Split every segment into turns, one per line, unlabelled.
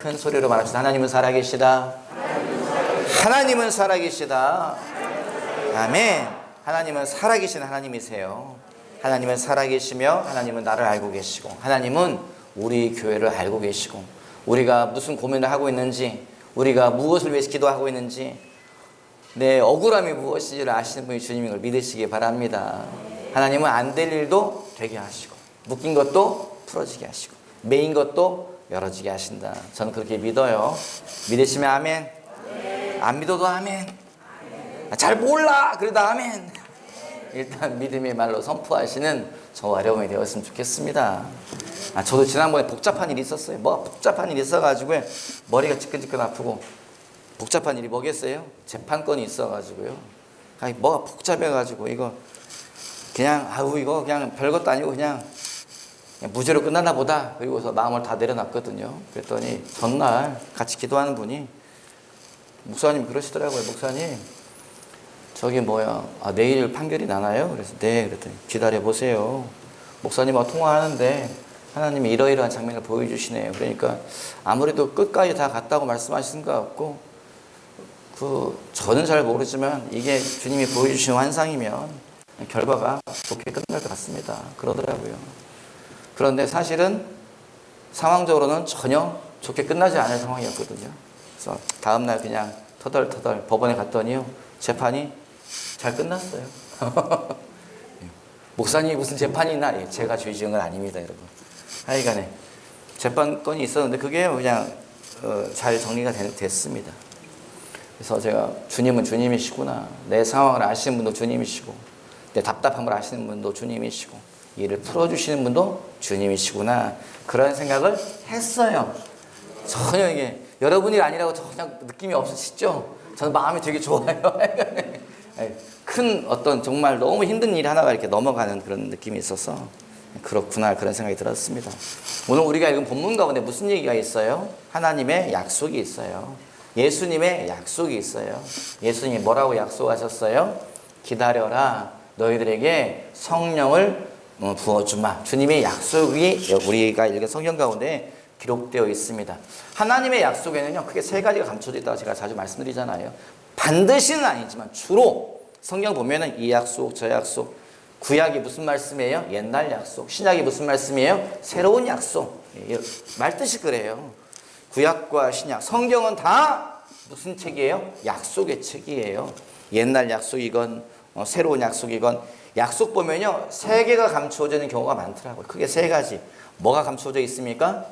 큰 소리로 말합시다. 하나님은 살아계시다. 하나님은 살아계시다. 아멘. 하나님은 살아계신 하나님이세요. 하나님은 살아계시며 하나님은 나를 알고 계시고, 하나님은 우리 교회를 알고 계시고, 우리가 무슨 고민을 하고 있는지, 우리가 무엇을 위해서 기도하고 있는지, 내 억울함이 무엇인지를 아시는 분이 주님인 걸 믿으시기 바랍니다. 하나님은 안 될 일도 되게 하시고, 묶인 것도 풀어지게 하시고, 메인 것도 열어지게 하신다. 저는 그렇게 믿어요. 믿으시면 아멘. 안 믿어도 아멘. 잘 몰라 그래도 아멘. 일단 믿음의 말로 선포하시는 저와 여러분이 되었으면 좋겠습니다. 저도 지난번에 복잡한 일이 있었어요. 복잡한 일이 있어가지고 머리가 지끈지끈 아프고. 복잡한 일이 뭐겠어요? 재판건이 있어가지고요. 뭐가 복잡해가지고 이거 그냥 별것도 아니고 그냥 무죄로 끝났나 보다. 그리고서 마음을 다 내려놨거든요. 그랬더니 전날 같이 기도하는 분이, 목사님 그러시더라고요. 목사님 내일 판결이 나나요? 그래서 네. 그랬더니 기다려보세요. 목사님하고 통화하는데 하나님이 이러이러한 장면을 보여주시네요. 그러니까 아무래도 끝까지 다 갔다고 말씀하시는 것 같고, 저는 잘 모르지만 이게 주님이 보여주신 환상이면 결과가 좋게 끝날 것 같습니다. 그러더라고요. 그런데 사실은 상황적으로는 전혀 좋게 끝나지 않을 상황이었거든요. 그래서 다음날 그냥 터덜터덜 법원에 갔더니요, 재판이 잘 끝났어요. 목사님이 무슨 재판이 있나? 제가 죄 지은 건 아닙니다, 여러분. 하여간에 재판건이 있었는데 그게 그냥 잘 정리가 됐습니다. 그래서 제가 주님은 주님이시구나, 내 상황을 아시는 분도 주님이시고, 내 답답함을 아시는 분도 주님이시고, 이를 풀어주시는 분도 주님이시구나, 그런 생각을 했어요. 전혀 이게 여러분이 아니라고 전혀 느낌이 없으시죠? 저는 마음이 되게 좋아요. 큰 어떤 정말 너무 힘든 일 하나가 이렇게 넘어가는 그런 느낌이 있어서 그렇구나, 그런 생각이 들었습니다. 오늘 우리가 읽은 본문 가운데 무슨 얘기가 있어요? 하나님의 약속이 있어요. 예수님의 약속이 있어요. 예수님이 뭐라고 약속하셨어요? 기다려라, 너희들에게 성령을 부어주마. 주님의 약속이 우리가 읽은 성경 가운데 기록되어 있습니다. 하나님의 약속에는요, 크게 세 가지가 감춰져 있다고 제가 자주 말씀드리잖아요. 반드시는 아니지만 주로 성경 보면은 이 약속, 저 약속, 구약이 무슨 말씀이에요? 옛날 약속. 신약이 무슨 말씀이에요? 새로운 약속. 말뜻이 그래요. 구약과 신약, 성경은 다 무슨 책이에요? 약속의 책이에요. 옛날 약속이건 새로운 약속이건, 약속 보면요, 세 개가 감추어져 있는 경우가 많더라고요. 크게 세 가지. 뭐가 감추어져 있습니까?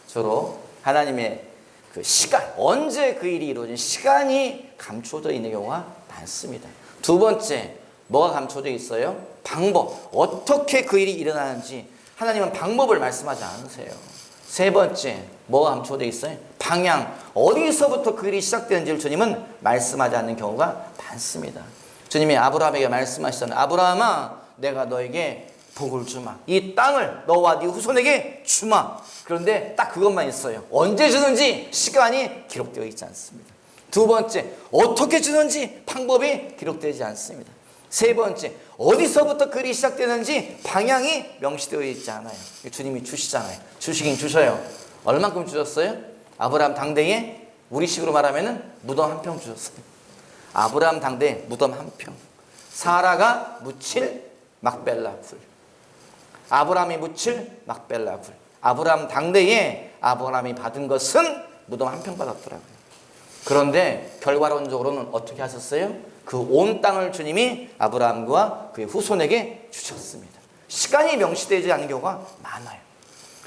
주로 하나님의 그 시간, 언제 그 일이 이루어진 시간이 감추어져 있는 경우가 많습니다. 두 번째, 뭐가 감춰져 있어요? 방법, 어떻게 그 일이 일어나는지 하나님은 방법을 말씀하지 않으세요. 세 번째, 뭐가 감춰져 있어요? 방향, 어디서부터 그 일이 시작되는지를 주님은 말씀하지 않는 경우가 많습니다. 주님이 아브라함에게 말씀하시잖아요. 아브라함아, 내가 너에게 복을 주마. 이 땅을 너와 네 후손에게 주마. 그런데 딱 그것만 있어요. 언제 주는지 시간이 기록되어 있지 않습니다. 두 번째, 어떻게 주는지 방법이 기록되지 않습니다. 세 번째, 어디서부터 그 일이 시작되는지 방향이 명시되어 있지 않아요. 주님이 주시잖아요. 주시긴 주셔요. 얼만큼 주셨어요? 아브라함 당대에 우리식으로 말하면 무덤 한 평 주셨어요. 아브라함 당대에 무덤 한 평. 사라가 묻힐 막벨라 굴. 아브라함이 묻힐 막벨라 굴. 아브라함 당대에 아브라함이 받은 것은 무덤 한 평 받았더라고요. 그런데 결과론적으로는 어떻게 하셨어요? 그 온 땅을 주님이 아브라함과 그의 후손에게 주셨습니다. 시간이 명시되지 않은 경우가 많아요.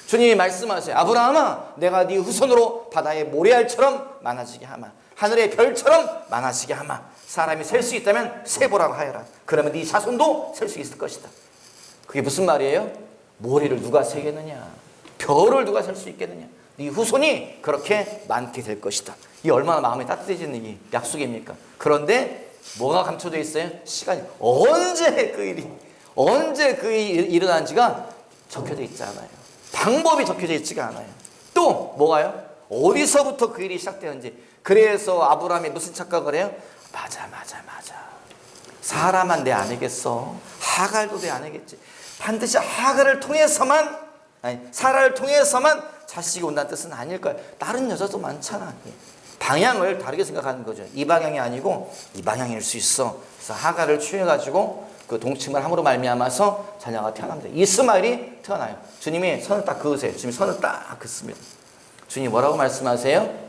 주님이 말씀하세요. 아브라함아, 내가 네 후손으로 바다의 모래알처럼 많아지게 하마. 하늘의 별처럼 많아지게 하마. 사람이 셀 수 있다면 세보라고 하여라. 그러면 네 자손도 셀 수 있을 것이다. 그게 무슨 말이에요? 모래를 누가 세겠느냐? 별을 누가 셀 수 있겠느냐? 네 후손이 그렇게 많게 될 것이다. 이 얼마나 마음이 따뜻해지는 이 약속입니까? 그런데 뭐가 감춰져 있어요? 시간이. 언제 그 일이 일어난지가 적혀져 있지 않아요. 방법이 적혀져 있지가 않아요. 또 뭐가요? 어디서부터 그 일이 시작되는지. 그래서 아브라함이 무슨 착각을 해요? 맞아. 사라만 내 아내겠어. 하갈도 내 아내겠지. 반드시 하갈을 통해서만 아니, 사라를 통해서만 자식이 온다는 뜻은 아닐 거예요. 다른 여자도 많잖아. 방향을 다르게 생각하는 거죠. 이 방향이 아니고 이 방향일 수 있어. 그래서 하가를 취해가지고 그 동침을 함으로 말미암아서 자녀가 태어납니다. 이스마엘이 태어나요. 주님이 선을 딱 그으세요. 주님이 선을 딱 긋습니다. 주님이 뭐라고 말씀하세요?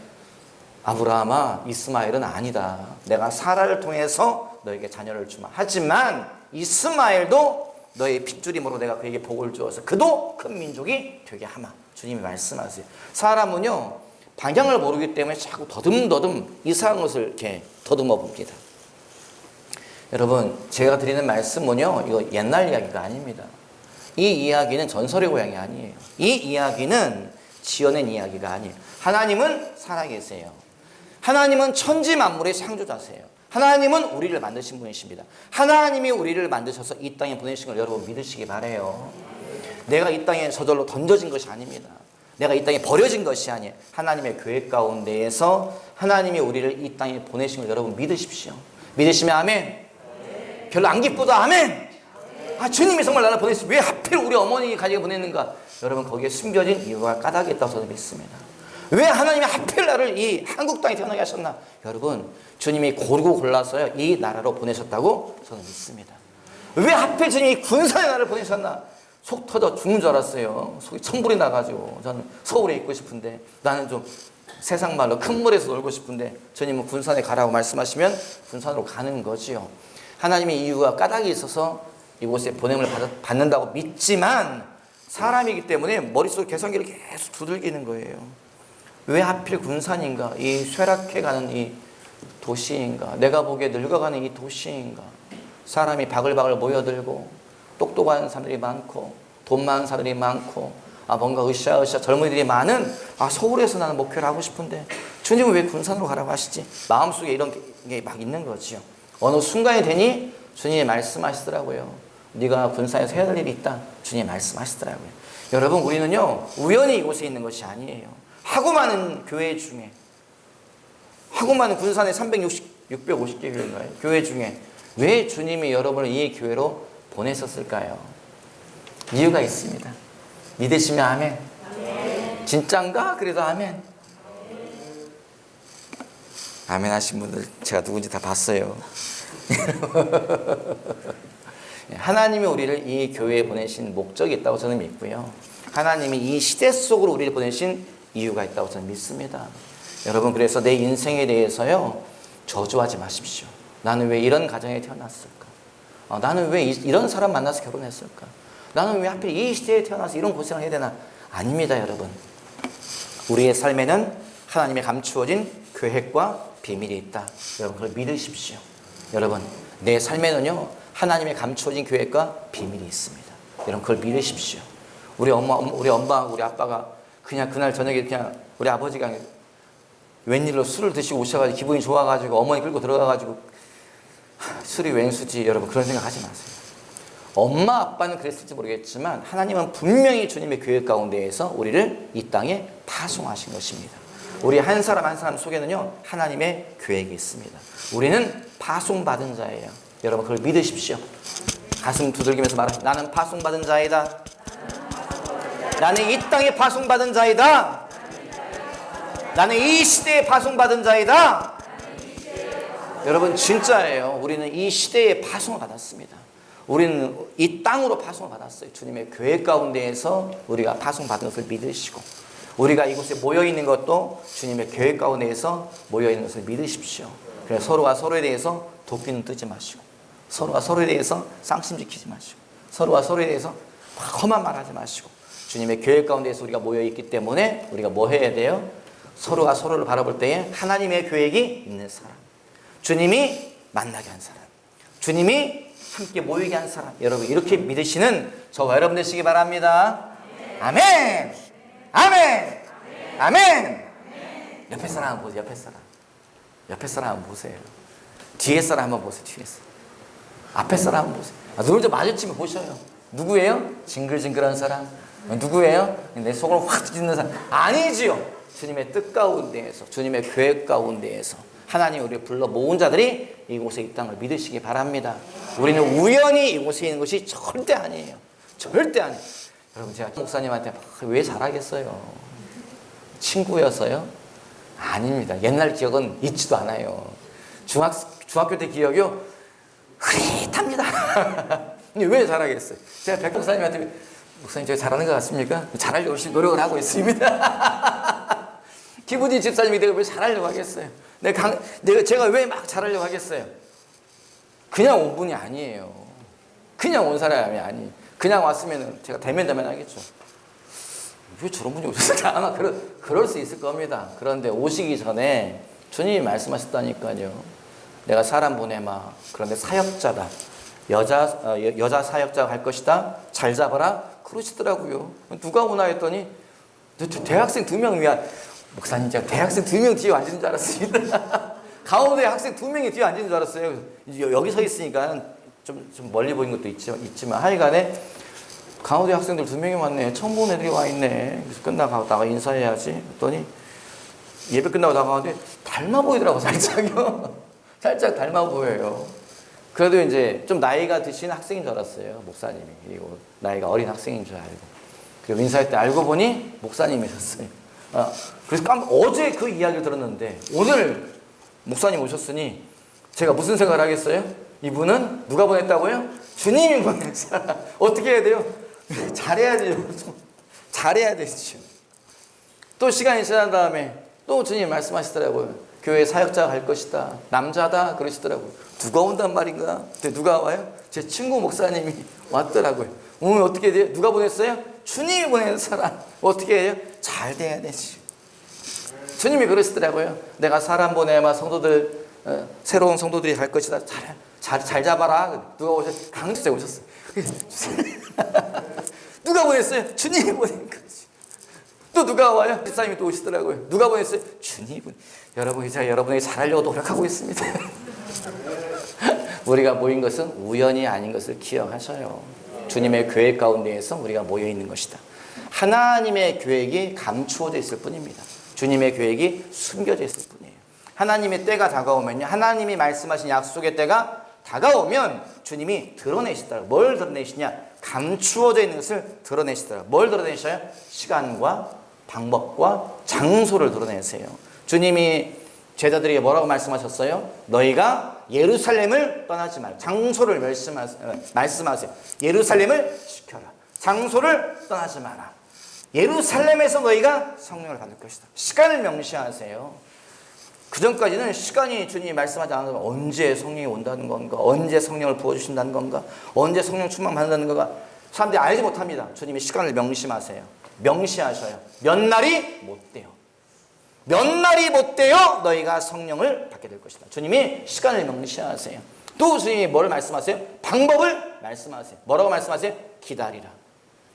아브라함아, 이스마엘은 아니다. 내가 사라를 통해서 너에게 자녀를 주마. 하지만 이스마엘도 너의 핏줄임으로 내가 그에게 복을 주어서 그도 큰 민족이 되게 하마. 주님이 말씀하세요. 사람은요, 방향을 모르기 때문에 자꾸 더듬더듬 이상한 것을 이렇게 더듬어 봅니다. 여러분, 제가 드리는 말씀은요, 이거 옛날 이야기가 아닙니다. 이 이야기는 전설의 고향이 아니에요. 이 이야기는 지어낸 이야기가 아니에요. 하나님은 살아계세요. 하나님은 천지 만물의 창조자세요. 하나님은 우리를 만드신 분이십니다. 하나님이 우리를 만드셔서 이 땅에 보내신 걸 여러분 믿으시기 바라요. 내가 이 땅에 저절로 던져진 것이 아닙니다. 내가 이 땅에 버려진 것이 아니에요. 하나님의 계획 가운데에서 하나님이 우리를 이 땅에 보내신 걸 여러분 믿으십시오. 믿으시면 아멘. 별로 안 기쁘다 아멘. 아, 주님이 정말 나를 보내시 왜 하필 우리 어머니 가지고 보냈는가? 여러분, 거기에 숨겨진 이유가 까닭이 있다고 저는 믿습니다. 왜 하나님이 하필 나를 이 한국 땅에 태어나게 하셨나? 여러분, 주님이 고르고 골라서요 이 나라로 보내셨다고 저는 믿습니다. 왜 하필 주님이 군산에 나를 보내셨나? 속 터져 죽는 줄 알았어요. 속이 천불이 나가지고. 저는 서울에 있고 싶은데, 나는 좀 세상 말로 큰 물에서 놀고 싶은데 주님은 군산에 가라고 말씀하시면 군산으로 가는 거지요. 하나님의 이유가 까닭이 있어서 이곳에 보냄을 받는다고 믿지만, 사람이기 때문에 머릿속 계산기를 계속 두들기는 거예요. 왜 하필 군산인가? 이 쇠락해가는 이 도시인가? 내가 보기에 늙어가는 이 도시인가? 사람이 바글바글 모여들고 똑똑한 사람들이 많고 돈 많은 사람들이 많고 뭔가 으쌰으쌰 젊은이들이 많은 서울에서 나는 목회를 하고 싶은데 주님은 왜 군산으로 가라고 하시지? 마음속에 이런 게 막 있는 거지요. 어느 순간이 되니 주님이 말씀하시더라고요. 네가 군산에서 해야 될 일이 있다. 주님이 말씀하시더라고요. 여러분, 우리는요 우연히 이곳에 있는 것이 아니에요. 하고 많은 교회 중에, 하고 많은 군산에 650개 교회인가요? 교회 중에 왜 주님이 여러분을 이 교회로 보내셨을까요? 이유가 있습니다. 믿으시면 아멘. 아멘. 진짠가? 그래도 아멘. 아멘 하신 분들 제가 누군지 다 봤어요. 하나님이 우리를 이 교회에 보내신 목적이 있다고 저는 믿고요. 하나님이 이 시대 속으로 우리를 보내신 이유가 있다고 저는 믿습니다. 여러분, 그래서 내 인생에 대해서요 저주하지 마십시오. 나는 왜 이런 가정에 태어났을까? 나는 왜 이런 사람 만나서 결혼했을까? 나는 왜 하필 이 시대에 태어나서 이런 고생을 해야 되나? 아닙니다, 여러분. 우리의 삶에는 하나님의 감추어진 계획과 비밀이 있다. 여러분, 그걸 믿으십시오. 여러분, 내 삶에는요 하나님의 감추어진 계획과 비밀이 있습니다. 여러분, 그걸 믿으십시오. 우리 엄마하고 우리 아빠가 그냥 그날 저녁에 그냥 우리 아버지가 웬일로 술을 드시고 오셔가지고 기분이 좋아가지고 어머니 끌고 들어가가지고 술이 웬수지. 여러분, 그런 생각 하지 마세요. 엄마 아빠는 그랬을지 모르겠지만 하나님은 분명히 주님의 계획 가운데에서 우리를 이 땅에 파송하신 것입니다. 우리 한 사람 한 사람 속에는요 하나님의 계획이 있습니다. 우리는 파송받은 자예요. 여러분, 그걸 믿으십시오. 가슴 두들기면서 말하세요. 나는 파송받은 자이다. 나는 이 땅에 파송받은 자이다. 나는 이 시대에 파송받은 자이다. 여러분, 진짜예요. 우리는 이 시대에 파송을 받았습니다. 우리는 이 땅으로 파송을 받았어요. 주님의 계획 가운데에서 우리가 파송받은 것을 믿으시고, 우리가 이곳에 모여있는 것도 주님의 계획 가운데에서 모여있는 것을 믿으십시오. 그래서 서로가 서로에 대해서 도끼는 뜨지 마시고, 서로가 서로에 대해서 쌍심 지키지 마시고, 서로가 서로에 대해서 험한 말 하지 마시고, 주님의 계획 가운데에서 우리가 모여있기 때문에 우리가 뭐 해야 돼요? 서로가 서로를 바라볼 때에 하나님의 계획이 있는 사람, 주님이 만나게 한 사람, 주님이 함께 모이게 한 사람, 여러분 이렇게 믿으시는 저와 여러분 되시기 바랍니다. 아멘. 아멘. 아멘. 옆에 사람 한번 보세요. 옆에 사람. 옆에 사람 한번 보세요. 뒤에 사람 한번 보세요. 뒤에 사람. 앞에 사람 한번 보세요. 눈을 좀 마주치면 보셔요. 누구예요? 징글징글한 사람. 누구예요? 내 속을 확 찢는 사람. 아니지요. 주님의 뜻 가운데에서, 주님의 계획 가운데에서 하나님 우리를 불러 모은 자들이 이곳에 있다는 걸 믿으시기 바랍니다. 우리는 우연히 이곳에 있는 것이 절대 아니에요. 절대 아니에요. 여러분 제가 목사님한테 왜 잘하겠어요? 친구여서요? 아닙니다. 옛날 기억은 잊지도 않아요. 중학교 때 기억이요? 흐릿합니다. 왜 잘하겠어요? 제가 백 목사님한테 목사님 제가 잘하는 것 같습니까? 잘하려고 열심히 노력을 하고 있습니다. 기분이 집사님이 내가 왜 잘하려고 하겠어요? 제가 왜 막 잘하려고 하겠어요? 그냥 온 분이 아니에요. 그냥 온 사람이 아니에요. 그냥 왔으면 제가 대면 하겠죠. 왜 저런 분이 오셨을까? 아마 그럴 수 있을 겁니다. 그런데 오시기 전에 주님이 말씀하셨다니까요. 내가 사람 보내마. 그런데 사역자다. 여자 사역자가 갈 것이다. 잘 잡아라. 그러시더라고요. 누가 오나 했더니 대학생 2명 위한 목사님 제가 대학생 2명 뒤에 앉은 줄 알았습니다. 가운데 학생 2명이 뒤에 앉은 줄 알았어요. 여기 서 있으니까 좀 멀리 보이는 것도 있지만 하여간에 가운데 학생들 2명이 왔네. 처음 본 애들이 와 있네. 그래서 끝나가다가 인사해야지. 했더니 예배 끝나고 나가는데 닮아 보이더라고 살짝요. 살짝 닮아 보여요. 그래도 이제 좀 나이가 드신 학생인 줄 알았어요. 목사님이. 그리고 나이가 어린 학생인 줄 알고. 그리고 인사할 때 알고 보니 목사님이셨어요. 그래서 어제 그 이야기를 들었는데 오늘 목사님 오셨으니 제가 무슨 생각을 하겠어요? 이분은 누가 보냈다고요? 주님이 보냈어요. 어떻게 해야 돼요? 잘해야 돼요. 잘해야 되죠. 또 시간이 지난 다음에 또 주님 말씀하시더라고요. 교회 사역자가 갈 것이다. 남자다 그러시더라고요. 누가 온단 말인가? 근데 누가 와요? 제 친구 목사님이 왔더라고요. 오늘 어떻게 돼요? 누가 보냈어요? 주님이 보낸 사람. 어떻게 해요? 잘 돼야 되지. 주님이 그러시더라고요. 내가 사람 보내마 성도들 새로운 성도들이 갈 것이다. 잘 잡아라. 누가 오셨어요? 강주세 오셨어요. 누가 보냈어요? 주님이 보낸 거지. 또 누가 와요? 집사님이 또 오시더라고요. 누가 보냈어요? 주님이 여러분, 제가 여러분에게 잘하려고 노력하고 있습니다. 우리가 모인 것은 우연이 아닌 것을 기억하셔요. 주님의 계획 가운데에서 우리가 모여 있는 것이다. 하나님의 계획이 감추어져 있을 뿐입니다. 주님의 계획이 숨겨져 있을 뿐이에요. 하나님의 때가 다가오면요. 하나님이 말씀하신 약속의 때가 다가오면 주님이 드러내시더라. 뭘 드러내시냐? 감추어져 있는 것을 드러내시더라. 뭘 드러내셔요? 시간과 방법과 장소를 드러내세요. 주님이 제자들에게 뭐라고 말씀하셨어요? 너희가 예루살렘을 떠나지 말라. 장소를 말씀하세요. 예루살렘을 지켜라. 장소를 떠나지 마라. 예루살렘에서 너희가 성령을 받을 것이다. 시간을 명시하세요. 그 전까지는 시간이 주님이 말씀하지 않으면 언제 성령이 온다는 건가? 언제 성령을 부어주신다는 건가? 언제 성령 충만 받는다는 건가? 사람들이 알지 못합니다. 주님이 시간을 명심하세요. 명시하셔요. 몇 날이 못 돼요. 몇 날이 못 돼요. 너희가 성령을 받게 될 것이다. 주님이 시간을 명시하세요. 또 주님이 뭘 말씀하세요? 방법을 말씀하세요. 뭐라고 말씀하세요? 기다리라.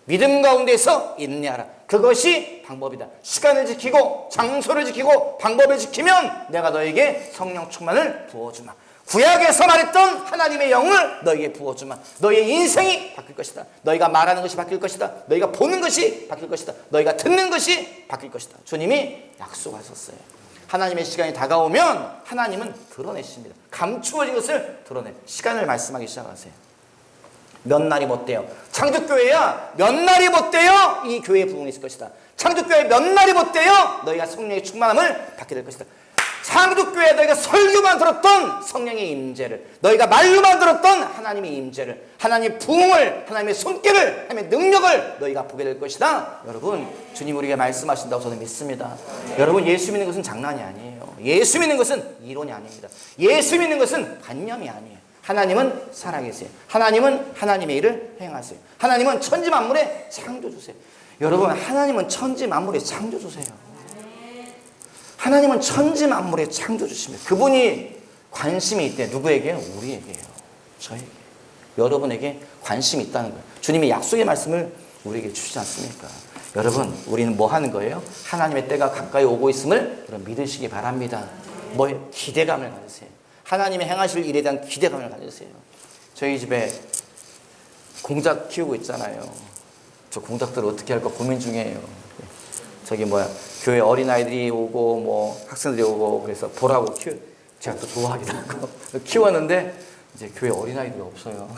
믿음 가운데서 인내하라. 그것이 방법이다. 시간을 지키고 장소를 지키고 방법을 지키면 내가 너에게 성령 충만을 부어주마. 구약에서 말했던 하나님의 영을 너에게 부어주마. 너의 인생이 바뀔 것이다. 너희가 말하는 것이 바뀔 것이다. 너희가 보는 것이 바뀔 것이다. 너희가 듣는 것이 바뀔 것이다. 주님이 약속하셨어요. 하나님의 시간이 다가오면 하나님은 드러내십니다. 감추어진 것을 드러내. 시간을 말씀하기 시작하세요. 몇 날이 못 돼요. 창조교회야 몇 날이 못 돼요. 이 교회에 부흥이 있을 것이다. 창조교회 몇 날이 못 돼요. 너희가 성령의 충만함을 받게 될 것이다. 창조교회에 너희가 설교만 들었던 성령의 임재를, 너희가 말로만 들었던 하나님의 임재를, 하나님의 부흥을, 하나님의 손길을, 하나님의 능력을 너희가 보게 될 것이다. 여러분, 주님 우리에게 말씀하신다고 저는 믿습니다. 여러분, 예수 믿는 것은 장난이 아니에요. 예수 믿는 것은 이론이 아닙니다. 예수 믿는 것은 관념이 아니에요. 하나님은 살아계세요. 하나님은 하나님의 일을 행하세요. 하나님은 천지 만물의 창조주세요. 여러분, 하나님은 천지 만물의 창조주세요. 하나님은 천지 만물의 창조주십니다. 그분이 관심이 있대. 누구에게요? 우리에게요. 저에게. 여러분에게 관심이 있다는 거예요. 주님이 약속의 말씀을 우리에게 주시지 않습니까? 여러분, 우리는 뭐 하는 거예요? 하나님의 때가 가까이 오고 있음을 믿으시기 바랍니다. 뭐예요? 기대감을 가지세요. 하나님의 행하실 일에 대한 기대감을 가지세요. 저희 집에 공작 키우고 있잖아요. 저 공작들을 어떻게 할까 고민 중이에요. 저기 교회 어린아이들이 오고 학생들이 오고 그래서 보라고 제가 또 좋아하기도 하고 키웠는데 이제 교회 어린아이들이 없어요.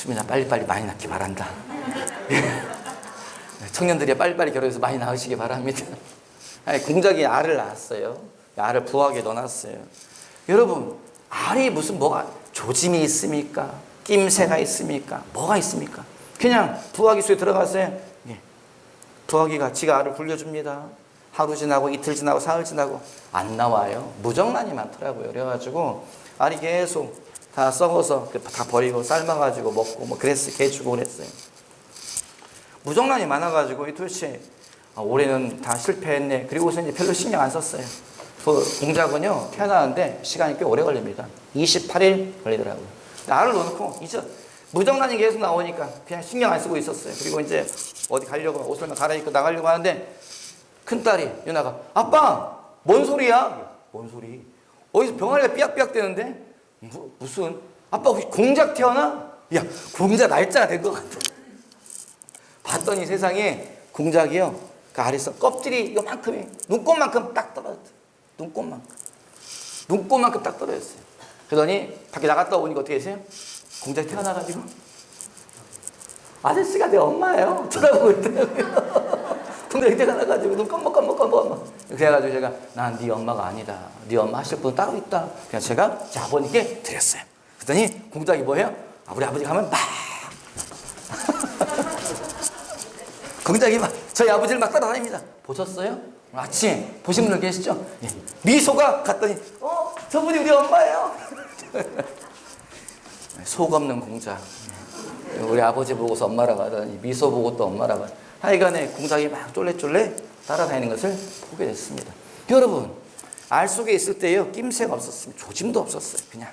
수민아 빨리빨리 많이 낳기 바란다. 청년들이 빨리빨리 결혼해서 많이 낳으시기 바랍니다. 아니, 공작이 알을 낳았어요. 알을 부화하게 넣어놨어요. 여러분, 알이 무슨 뭐가 조짐이 있습니까? 낌새가 있습니까? 뭐가 있습니까? 그냥 부화기 속에 들어갔어요. 예. 부화기가 지가 알을 굴려줍니다. 하루 지나고 이틀 지나고 사흘 지나고 안 나와요. 무정란이 많더라고요. 그래가지고 알이 계속 다 썩어서 다 버리고 삶아가지고 먹고 뭐 그랬어요. 개 주고 그랬어요. 무정란이 많아가지고 도대체 올해는 다 실패했네. 그리고서 이제 별로 신경 안 썼어요. 그 공작은요 태어나는데 시간이 꽤 오래 걸립니다. 28일 걸리더라고요. 알을 넣어놓고 이제 무정란이 계속 나오니까 그냥 신경 안 쓰고 있었어요. 그리고 이제 어디 가려고 옷을 갈아입고 나가려고 하는데 큰딸이 유나가 아빠 뭔 소리야? 뭔 소리? 어디서 병아리가 삐약삐약 대는데 무슨 아빠 혹시 공작 태어나? 야 공작 날짜가 된 것 같아. 봤더니 세상에 공작이요 그 아래서 껍질이 요만큼이 눈곱만큼 딱 떨어졌어요. 눈곱만큼 딱 떨어졌어요. 그러더니 밖에 나갔다 오니까 어떻게 했어요? 공작이 태어나가지고 아저씨가 내 엄마예요. 저라고 있더라고요. 공작이 태어나가지고 눈 껌뻑 그래가지고 제가 난 네 엄마가 아니다. 네 엄마 하실 분 따로 있다. 그냥 제가 제 아버님께 드렸어요. 그랬더니 공작이 뭐예요? 우리 아버지 가면 막 공작이 막 저희 아버지를 막 따라다닙니다. 보셨어요? 아침에 보신 분들 계시죠? 예. 미소가 갔더니 저분이 우리 엄마예요. 속 없는 공작. 우리 아버지 보고서 엄마라고 하더니 미소 보고 또 엄마라고 하더니 하여간에 공작이 막 쫄래쫄래 따라다니는 것을 보게 됐습니다. 여러분 알 속에 있을 때요 낌새가 없었습니다. 조짐도 없었어요. 그냥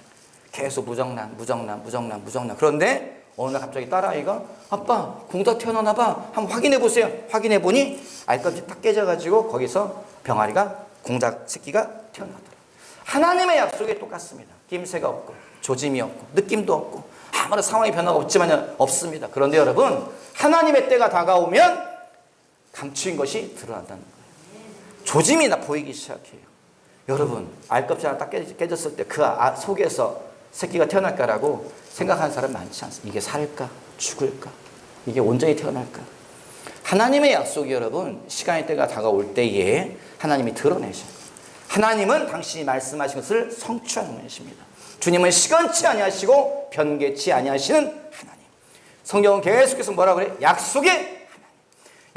계속 무정란. 그런데 어느 날 갑자기 딸아이가 아빠 공작 태어나나 봐. 한번 확인해 보세요. 확인해 보니 알껍질이 딱 깨져가지고 거기서 병아리가 공작 새끼가 태어나더라. 하나님의 약속이 똑같습니다. 낌새가 없고 조짐이 없고 느낌도 없고 아무런 상황의 변화가 없지만 없습니다. 그런데 여러분 하나님의 때가 다가오면 감추인 것이 드러난다는 거예요. 조짐이 보이기 시작해요. 여러분 알껍질 하나 딱 깨졌을 때 그 속에서 새끼가 태어날까라고 생각하는 사람 많지 않습니다. 이게 살까? 죽을까? 이게 온전히 태어날까? 하나님의 약속이 여러분 시간의 때가 다가올 때에 하나님이 드러내셔요. 하나님은 당신이 말씀하신 것을 성취하는 분이십니다. 주님은 시건치 아니하시고 변개치 아니하시는 하나님. 성경은 계속해서 뭐라 그래요? 약속의 하나님.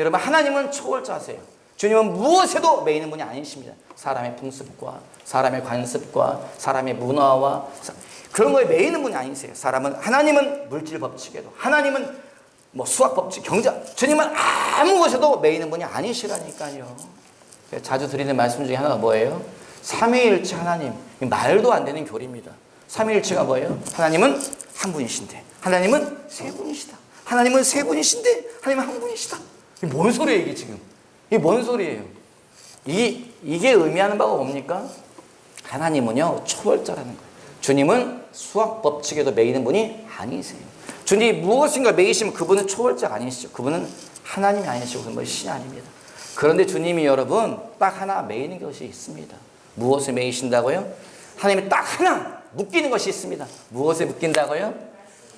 여러분 하나님은 초월자세요. 주님은 무엇에도 매이는 분이 아니십니다. 사람의 풍습과 사람의 관습과 사람의 문화와 그런 거에 매이는 분이 아니세요. 하나님은 물질 법칙에도 하나님은 뭐 수학 법칙, 경제 주님은 아무 것에도 매이는 분이 아니시라니까요. 자주 드리는 말씀 중에 하나가 뭐예요? 삼위일체 하나님. 말도 안 되는 교리입니다. 삼위일체가 뭐예요? 하나님은 한 분이신데 하나님은 세 분이시다. 하나님은 세 분이신데 하나님은 한 분이시다. 이게 뭔 소리예요 이게 지금? 이게 뭔 소리예요? 이게 의미하는 바가 뭡니까? 하나님은요 초월자라는 거예요. 주님은 수학 법칙에도 매이는 분이 아니세요. 주님이 무엇인가 매이시면 그분은 초월자가 아니시죠. 그분은 하나님이 아니시고 그분은 신이 아닙니다. 그런데 주님이 여러분 딱 하나 매이는 것이 있습니다. 무엇에 매이신다고요? 하나님이 딱 하나 묶이는 것이 있습니다. 무엇에 묶인다고요?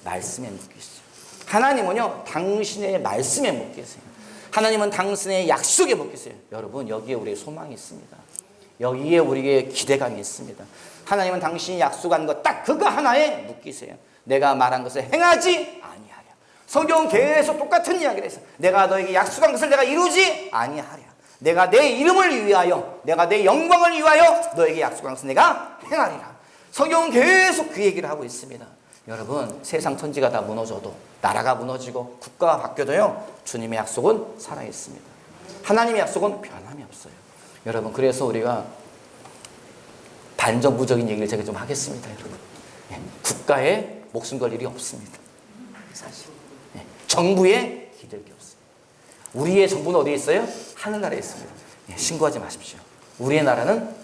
말씀에 묶이시죠. 하나님은요 당신의 말씀에 묶이세요. 하나님은 당신의 약속에 묶이세요. 여러분 여기에 우리의 소망이 있습니다. 여기에 우리의 기대감이 있습니다. 하나님은 당신이 약속한 것 딱 그거 하나에 묶이세요. 내가 말한 것을 행하지 아니하랴. 성경은 계속 똑같은 이야기를 해서 내가 너에게 약속한 것을 내가 이루지 아니하랴. 내가 내 이름을 위하여 내가 내 영광을 위하여 너에게 약속한 것을 내가 행하리라. 성경은 계속 그 얘기를 하고 있습니다. 여러분 세상 천지가 다 무너져도 나라가 무너지고 국가가 바뀌어도요 주님의 약속은 살아있습니다. 하나님의 약속은 변함이 없어요. 여러분 그래서 우리가 반정부적인 얘기를 제가 좀 하겠습니다. 여러분 국가에 목숨 걸 일이 없습니다. 사실 정부에 기댈 게 없습니다. 우리의 정부는 어디에 있어요? 하늘나라에 있습니다. 신고하지 마십시오. 우리의 나라는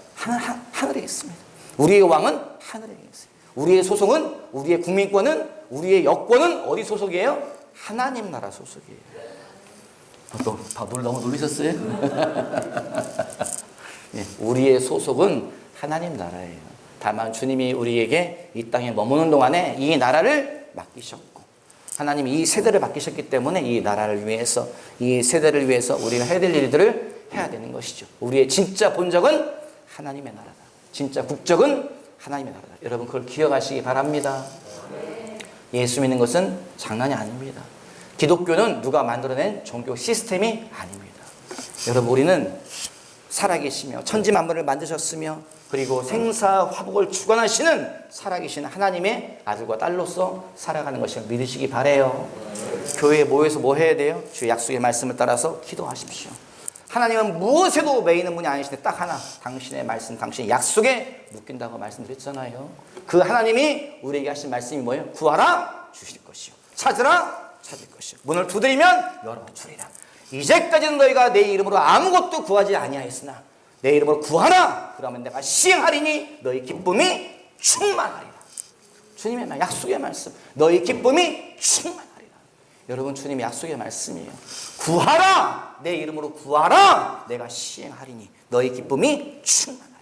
하늘에 있습니다. 우리의 왕은 하늘에 있어요. 우리의 소송은 우리의 국민권은 우리의 여권은 어디 소속이에요? 하나님 나라 소속이에요. 너무 놀라셨어요? 우리의 소속은 하나님 나라예요. 다만 주님이 우리에게 이 땅에 머무는 동안에 이 나라를 맡기셨고 하나님이 이 세대를 맡기셨기 때문에 이 나라를 위해서, 이 세대를 위해서 우리가 해야 될 일들을 해야 되는 것이죠. 우리의 진짜 본적은 하나님의 나라다. 진짜 국적은 하나님의 나라다. 여러분 그걸 기억하시기 바랍니다. 예수 믿는 것은 장난이 아닙니다. 기독교는 누가 만들어낸 종교 시스템이 아닙니다. 여러분 우리는 살아계시며 천지만물을 만드셨으며 그리고 생사화복을 주관하시는 살아계신 하나님의 아들과 딸로서 살아가는 것을 믿으시기 바라요. 교회에 모여서 뭐 해야 돼요? 주의 약속의 말씀을 따라서 기도하십시오. 하나님은 무엇에도 매이는 분이 아니신데 딱 하나, 당신의 말씀, 당신의 약속에 묶인다고 말씀드렸잖아요. 그 하나님이 우리에게 하신 말씀이 뭐예요? 구하라 주실 것이요, 찾으라 찾을 것이요, 문을 두드리면 열어주리라. 이제까지는 너희가 내 이름으로 아무것도 구하지 아니하였으나 내 이름으로 구하라 그러면 내가 시행하리니 너희 기쁨이 충만하리라. 주님의 약속의 말씀, 너희 기쁨이 충만하리라. 여러분 주님의 약속의 말씀이에요. 구하라, 내 이름으로 구하라, 내가 시행하리니 너희 기쁨이 충만하리라.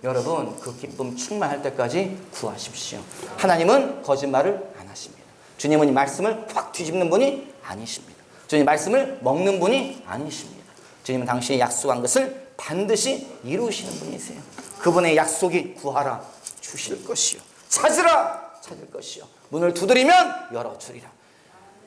여러분 그 기쁨 충만할 때까지 구하십시오. 하나님은 거짓말을 안 하십니다. 주님은 이 말씀을 확 뒤집는 분이 아니십니다. 주님 말씀을 먹는 분이 아니십니다. 주님은 당신이 약속한 것을 반드시 이루시는 분이세요. 그분의 약속이 구하라 주실 것이요, 찾으라 찾을 것이요, 문을 두드리면 열어주리라.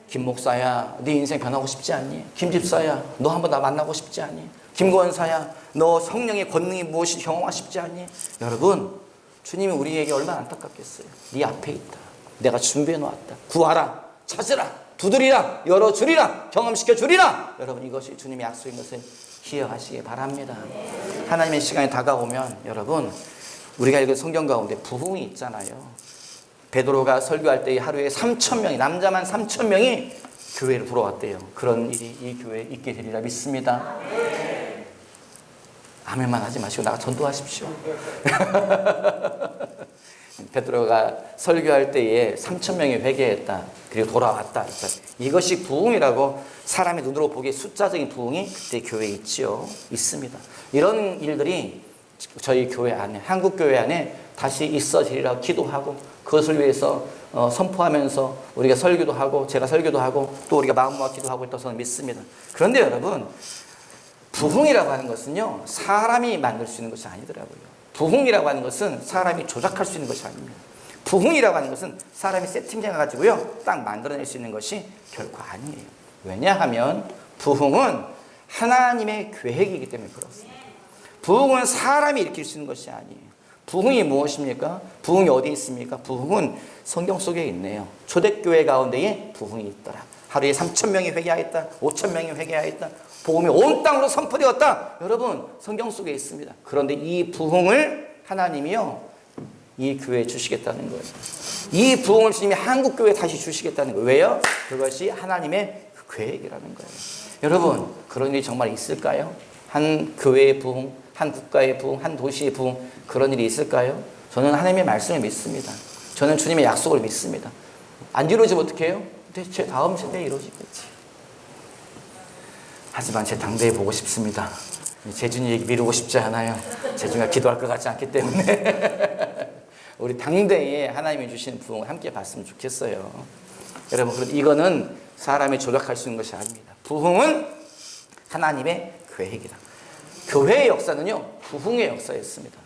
김 목사야 네 인생 변하고 싶지 않니? 김 집사야 너 한번 나 만나고 싶지 않니? 김 권사야 너 성령의 권능이 무엇이 경험하고 싶지 않니? 여러분 주님이 우리에게 얼마나 안타깝겠어요. 네 앞에 있다. 내가 준비해 놓았다. 구하라 찾으라 두드리라 열어주리라 경험시켜주리라. 여러분 이것이 주님의 약속인 것을 기억하시기 바랍니다. 하나님의 시간이 다가오면 여러분 우리가 읽은 성경 가운데 부흥이 있잖아요. 베드로가 설교할 때 하루에 3,000명이, 남자만 3,000명이 교회를 들어왔대요. 그런 일이 이 교회에 있게 되리라 믿습니다. 아멘만 하지 마시고 나가 전도하십시오. 베드로가 설교할 때에 3,000명이 회개했다. 그리고 돌아왔다. 이것이 부흥이라고 사람의 눈으로 보기에 숫자적인 부흥이 그때 교회에 있지요. 있습니다. 이런 일들이 저희 교회 안에, 한국 교회 안에 다시 있어지리라고 기도하고 그것을 위해서 선포하면서 우리가 설교도 하고 제가 설교도 하고 또 우리가 마음 모아 기도하고 있다고 저는 믿습니다. 그런데 여러분 부흥이라고 하는 것은요 사람이 만들 수 있는 것이 아니더라고요. 부흥이라고 하는 것은 사람이 조작할 수 있는 것이 아닙니다. 부흥이라고 하는 것은 사람이 세팅해가지고요 딱 만들어낼 수 있는 것이 결코 아니에요. 왜냐하면 부흥은 하나님의 계획이기 때문에 그렇습니다. 부흥은 사람이 일으킬 수 있는 것이 아니에요. 부흥이 무엇입니까? 부흥이 어디 있습니까? 부흥은 성경 속에 있네요. 초대교회 가운데에 부흥이 있더라. 하루에 3,000명이 회개하였다. 5,000명이 회개하였다. 복음이 온 땅으로 선포되었다. 여러분 성경 속에 있습니다. 그런데 이 부흥을 하나님이요 이 교회에 주시겠다는 거예요. 이 부흥을 주님이 한국 교회에 다시 주시겠다는 거예요. 왜요? 그것이 하나님의 계획이라는 거예요. 여러분 그런 일이 정말 있을까요? 한 교회의 부흥, 한 국가의 부흥, 한 도시의 부흥, 그런 일이 있을까요? 저는 하나님의 말씀을 믿습니다. 저는 주님의 약속을 믿습니다. 안 이루어지면 어떻게 해요? 제 다음 세대에 이루어지겠지. 하지만 제 당대에 보고 싶습니다. 재준이 얘기 미루고 싶지 않아요. 재준이가 기도할 것 같지 않기 때문에 우리 당대에 하나님이 주시는 부흥을 함께 봤으면 좋겠어요. 여러분 그런데 이거는 사람이 조작할 수 있는 것이 아닙니다. 부흥은 하나님의 계획이다. 교회의 역사는요 부흥의 역사였습니다.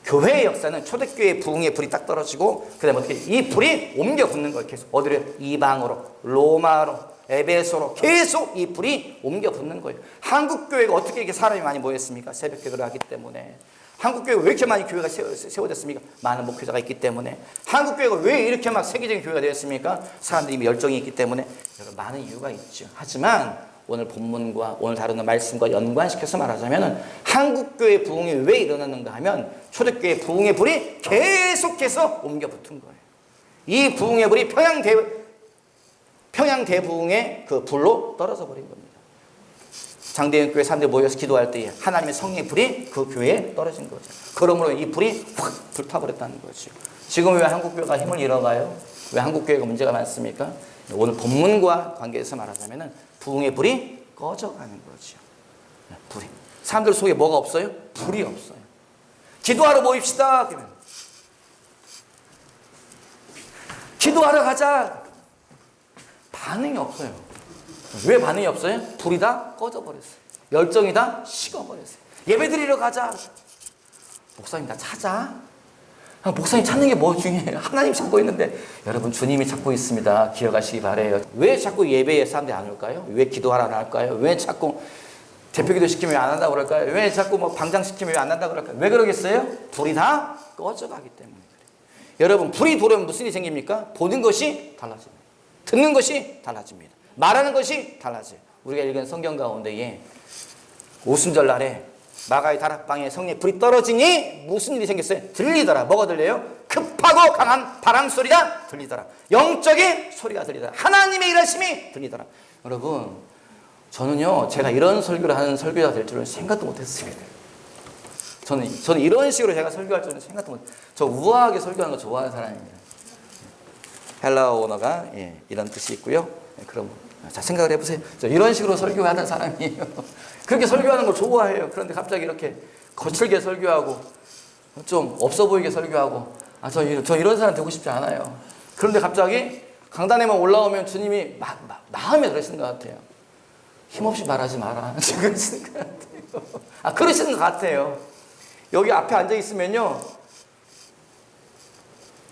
교회의 역사는 초대교회의 부흥의 불이 딱 떨어지고 그 다음에 어떻게 이 불이 옮겨 붙는 거예요. 계속 어디로? 이방으로, 로마로, 에베소로 계속 이 불이 옮겨 붙는 거예요. 한국교회가 어떻게 이렇게 사람이 많이 모였습니까? 새벽기도를 하기 때문에. 한국교회가 왜 이렇게 많이 교회가 세워졌습니까? 많은 목회자가 있기 때문에. 한국교회가 왜 이렇게 막 세계적인 교회가 되었습니까? 사람들이 열정이 있기 때문에. 여러분 많은 이유가 있죠. 하지만 오늘 본문과 오늘 다루는 말씀과 연관시켜서 말하자면 한국교회 부흥이 왜 일어났는가 하면 초대교회 부흥의 불이 계속해서 옮겨 붙은 거예요. 이 부흥의 불이 평양 대부흥의 그 불로 떨어져 버린 겁니다. 장대현 교회 사람들이 모여서 기도할 때에 하나님의 성령의 불이 그 교회에 떨어진 거죠. 그러므로 이 불이 확 불타버렸다는 거죠. 지금 왜 한국교회가 힘을 잃어가요? 왜 한국교회가 문제가 많습니까? 오늘 본문과 관계해서 말하자면 부흥의 불이 꺼져가는 거죠. 불이. 사람들 속에 뭐가 없어요? 불이 없어요. 기도하러 모입시다. 그러면 기도하러 가자. 반응이 없어요. 왜 반응이 없어요? 불이 다 꺼져버렸어요. 열정이 다 식어버렸어요. 예배 드리러 가자. 목사님 나 찾아. 목사님 찾는 게 뭐 중요해요? 하나님 찾고 있는데. 여러분 주님이 찾고 있습니다. 기억하시기 바래요. 왜 자꾸 예배에 사람들이 안 올까요? 왜 기도하라 안 할까요? 왜 자꾸 대표기도 시키면 안 한다고 그럴까요? 왜 자꾸 뭐 방장 시키면 안 한다고 그럴까요? 왜 그러겠어요? 불이 다 꺼져가기 때문에 그래요. 여러분 불이 들어오면 무슨 일이 생깁니까? 보는 것이 달라집니다. 듣는 것이 달라집니다. 말하는 것이 달라져요. 우리가 읽은 성경 가운데에 오순절 날에 마가의 다락방에 성령의 불이 떨어지니 무슨 일이 생겼어요? 들리더라. 뭐가 들려요? 급하고 강한 바람 소리가 들리더라. 영적인 소리가 들리더라. 하나님의 일하심이 들리더라. 여러분 저는요 제가 이런 설교를 하는 설교자 될 줄은 생각도 못했습니다. 저는 이런 식으로 제가 설교할 줄은 생각도 못했어요. 저 우아하게 설교하는 거 좋아하는 사람입니다. 헬라어 언어가 이런 뜻이 있고요. 그럼 자 생각을 해보세요. 저 이런 식으로 설교하는 사람이에요. 그렇게 설교하는 걸 좋아해요. 그런데 갑자기 이렇게 거칠게 설교하고 좀 없어 보이게 설교하고 저 이런 사람 되고 싶지 않아요. 그런데 갑자기 강단에만 올라오면 주님이 마음에 그러시는 것 같아요. 힘없이 말하지 마라. 그러시는 것 같아요. 그러시는 것 같아요. 여기 앞에 앉아 있으면요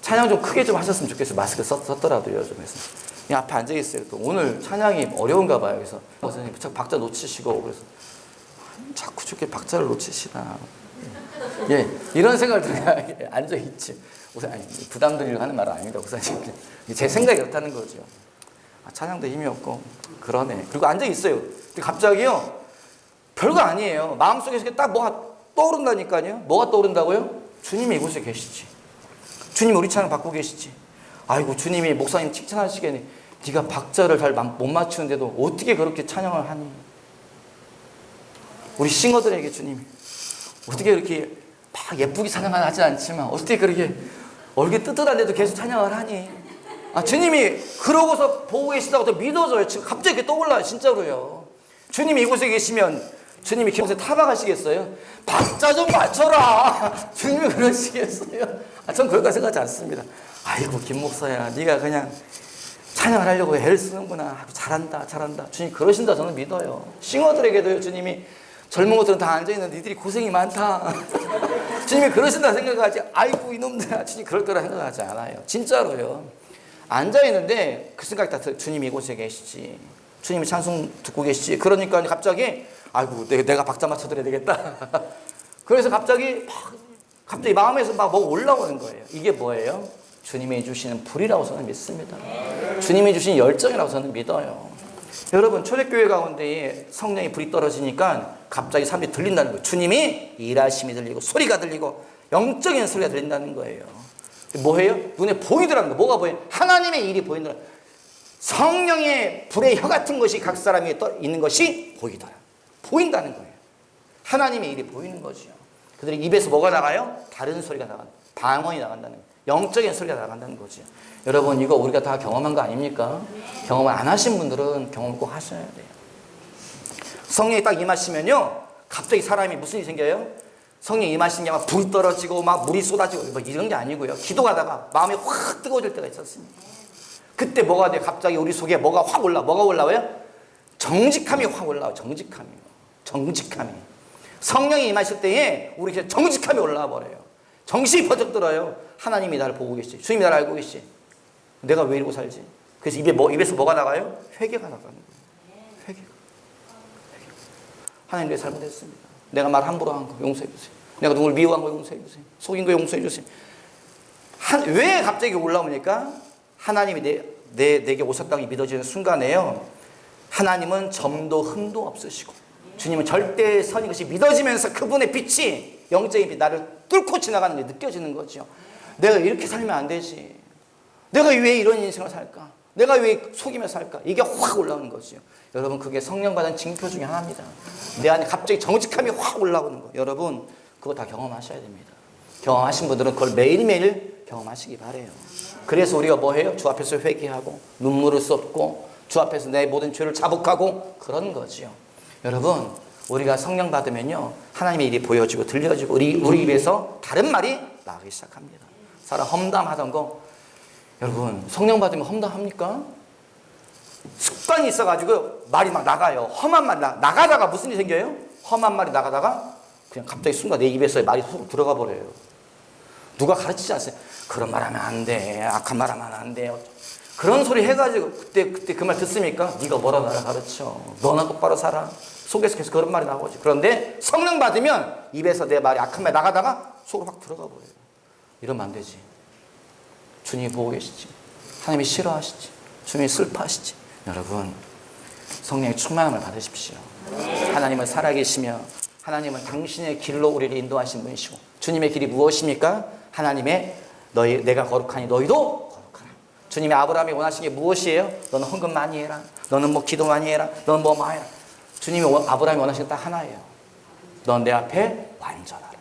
찬양 좀 크게 좀 하셨으면 좋겠어요. 마스크 썼더라도요 좀 해서. 이 앞에 앉아 있어요. 또 오늘 찬양이 어려운가 봐요. 그래서 선생님 박자 놓치시고 그래서 자꾸 저렇게 박자를 놓치시나. 예, 이런 생각을 들어야 앉아 있지. 부담 드리려고 하는 말은 아닙니다, 목사님. 제 생각이 그렇다는 거죠. 찬양도 힘이 없고 그러네. 그리고 앉아 있어요. 근데 갑자기요 별거 아니에요. 마음속에서 딱 뭐가 떠오른다니까요. 뭐가 떠오른다고요? 주님이 이곳에 계시지. 주님이 우리 찬양 받고 계시지. 아이고 주님이 목사님 칭찬하시겠네. 네가 박자를 잘 못 맞추는데도 어떻게 그렇게 찬양을 하니? 우리 싱어들에게 주님이 어떻게 이렇게 막 예쁘게 찬양을 하지 않지만 어떻게 그렇게 얼굴 뜨뜻한데도 계속 찬양을 하니? 주님이 그러고서 보고 계시다고 더 믿어져요. 지금 갑자기 이렇게 떠올라요. 진짜로요. 주님이 이곳에 계시면 주님이 이곳에 타박하시겠어요? 박자 좀 맞춰라. 주님이 그러시겠어요? 전 그럴까 생각하지 않습니다. 아이고 김 목사야 네가 그냥 찬양을 하려고 애를 쓰는구나. 잘한다. 주님 그러신다 저는 믿어요. 싱어들에게도요 주님이 젊은 것들은 다 앉아있는데 니들이 고생이 많다. 주님이 그러신다 생각하지 아이고 이놈들아 주님 그럴 거라 생각하지 않아요. 진짜로요. 앉아있는데 그 생각이 다 들어요. 주님이 이곳에 계시지. 주님이 찬송 듣고 계시지. 그러니까 갑자기 아이고 내가 박자 맞춰드려야 되겠다. 그래서 갑자기 마음에서 막 뭐가 올라오는 거예요. 이게 뭐예요? 주님이 주시는 불이라고 저는 믿습니다. 주님이 주신 열정이라고 저는 믿어요. 여러분 초대교회 가운데에 성령의 불이 떨어지니까 갑자기 사람들이 들린다는 거예요. 주님이 일하심이 들리고 소리가 들리고 영적인 소리가 들린다는 거예요. 뭐예요? 눈에 보이더라는 거. 뭐가 보여요? 하나님의 일이 보이더라. 성령의 불의 혀 같은 것이 각 사람 위에 있는 것이 보이더라. 보인다는 거예요. 하나님의 일이 보이는 거죠. 그들의 입에서 뭐가 나가요? 다른 소리가 나간다. 방언이 나간다는 거예요. 영적인 소리가 나간다는 거죠. 여러분 이거 우리가 다 경험한 거 아닙니까? 경험을 안 하신 분들은 경험을 꼭 하셔야 돼요. 성령이 딱 임하시면요 갑자기 사람이 무슨 일이 생겨요? 성령이 임하신 게 막 불이 떨어지고 막 물이 쏟아지고 막 이런 게 아니고요. 기도하다가 마음이 확 뜨거워질 때가 있었습니다. 그때 뭐가 돼요? 갑자기 우리 속에 뭐가 확 뭐가 올라와요? 정직함이 확 올라와요. 정직함이. 성령이 임하실 때에 우리 정직함이 올라와 버려요. 정신이 버쩍 들어요. 하나님이 나를 보고 계시지. 주님이 나를 알고 계시지. 내가 왜 이러고 살지? 그래서 입에서 뭐가 나가요? 회개가 나가는 거예요. 회개가. 하나님 내가 잘못했습니다. 내가 말 함부로 한 거 용서해 주세요. 내가 누굴 미워한 거 용서해 주세요. 속인 거 용서해 주세요. 왜 갑자기 올라오니까 하나님이 내게 오셨다고 믿어지는 순간에요. 하나님은 점도 흠도 없으시고 주님은 절대 선인 것이 믿어지면서 그분의 빛이 영적인 빛 나를 뚫고 지나가는 게 느껴지는 거죠. 내가 이렇게 살면 안 되지. 내가 왜 이런 인생을 살까? 내가 왜 속이며 살까? 이게 확 올라오는 거죠. 여러분 그게 성령 받은 징표 중에 하나입니다. 내 안에 갑자기 정직함이 확 올라오는 거. 여러분 그거 다 경험하셔야 됩니다. 경험하신 분들은 그걸 매일매일 경험하시기 바래요. 그래서 우리가 뭐 해요? 주 앞에서 회개하고 눈물을 쏟고 주 앞에서 내 모든 죄를 자복하고 그런 거지요. 여러분 우리가 성령 받으면요 하나님의 일이 보여지고 들려지고 우리 입에서 다른 말이 나오기 시작합니다. 사람 험담하던 거 여러분 성령 받으면 험담합니까? 습관이 있어가지고 말이 막 나가요. 험한 말 나가다가 무슨 일이 생겨요? 험한 말이 나가다가 그냥 갑자기 순간 내 입에서 말이 훅 들어가 버려요. 누가 가르치지 않았어요. 그런 말 하면 안 돼. 악한 말 하면 안 돼요. 그런 소리 해가지고 그때 그 말 듣습니까? 네가 뭐라 나를 가르쳐. 너나 똑바로 살아. 속에서 계속 그런 말이 나오지. 그런데 성령 받으면 입에서 내 말이 악한 말 나가다가 속으로 확 들어가 버려요. 이러면 안 되지. 주님이 보고 계시지. 하나님이 싫어하시지. 주님이 슬퍼하시지. 여러분, 성령의 충만함을 받으십시오. 하나님은 살아계시며 하나님은 당신의 길로 우리를 인도하신 분이시고, 주님의 길이 무엇입니까? 하나님의 내가 거룩하니 너희도 거룩하라. 주님이 아브라함이 원하신 게 무엇이에요? 너는 헌금 많이 해라. 너는 뭐 기도 많이 해라. 너는 뭐 많이 해라. 주님이 아브라함이 원하신 게 딱 하나예요. 넌 내 앞에 완전하라.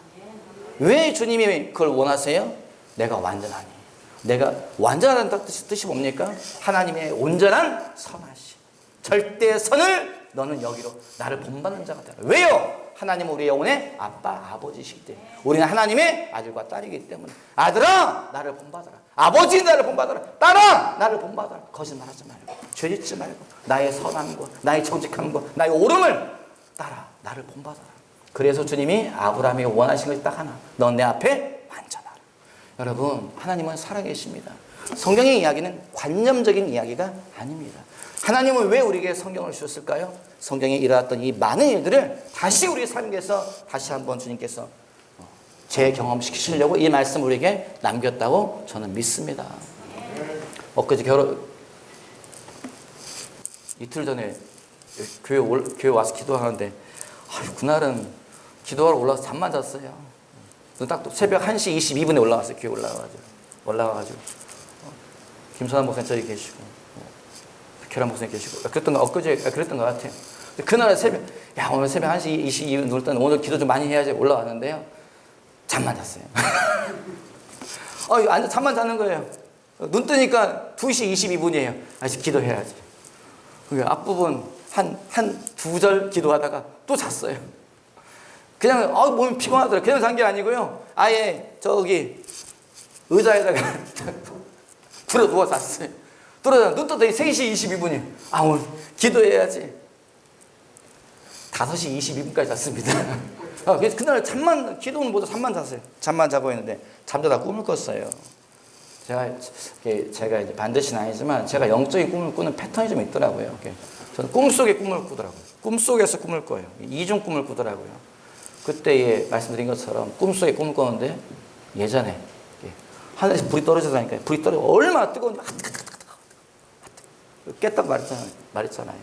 왜 주님이 그걸 원하세요? 내가 완전하니. 내가 완전하다는 뜻이 뭡니까? 하나님의 온전한 선하심. 절대 선을 너는 여기로 나를 본받는 자가 되라. 왜요? 하나님은 우리 영혼의 아빠, 아버지시기 때문에. 우리는 하나님의 아들과 딸이기 때문에. 아들아, 나를 본받아라. 아버지, 나를 본받아라. 딸아, 나를 본받아라. 거짓말하지 말고, 죄짓지 말고, 나의 선함과 나의 정직함과 나의 옳음을 따라 나를 본받아라. 그래서 주님이 아브라함이 원하시는 것이 딱 하나. 넌 내 앞에 완전하라. 여러분, 하나님은 살아계십니다. 성경의 이야기는 관념적인 이야기가 아닙니다. 하나님은 왜 우리에게 성경을 주셨을까요? 성경에 일어났던 이 많은 일들을 다시 우리 삶에서 다시 한번 주님께서 재경험시키시려고 이 말씀을 우리에게 남겼다고 저는 믿습니다. 엊그제 이틀 전에 교회 와서 기도하는데 그날은 기도하러 올라가서 잠만 잤어요. 딱 새벽 1시 22분에 올라갔어요. 교회 올라가가지고 김선한 목사님 저기 계시고 계란 목사님 계시고 엊그제 그랬던 것 같아요. 그날 새벽 오늘 새벽 1시 22분 누울 때는 오늘 기도 좀 많이 해야지 올라왔는데요. 잠만 잤어요. 잠만 자는 거예요. 눈 뜨니까 2시 22분이에요. 아직 기도해야지. 앞부분 한 2절 기도하다가 또 잤어요. 그냥 몸이 피곤하더라고요. 그냥 잔 게 아니고요. 아예 저기 의자에다가 굴어 누워 잤어요. 눈 떴더니 3시 22분이에요. 오늘 기도해야지. 5시 22분까지 잤습니다. 그래서 그날 기도는 모두 잠만 잤어요. 잠만 자고 있는데 잠자다 꿈을 꿨어요. 제가 이제 반드시는 아니지만 제가 영적인 꿈을 꾸는 패턴이 좀 있더라고요. 저는 꿈속에 꿈을 꾸더라고요. 꿈속에서 꿈을 꿔요. 이중 꿈을 꾸더라고요. 그때 말씀드린 것처럼 꿈속에 꿈을 꿨는데 예전에 하늘에서 불이 떨어지다니까요. 불이 떨어져 얼마나 뜨거운지 깼다고 말했잖아요.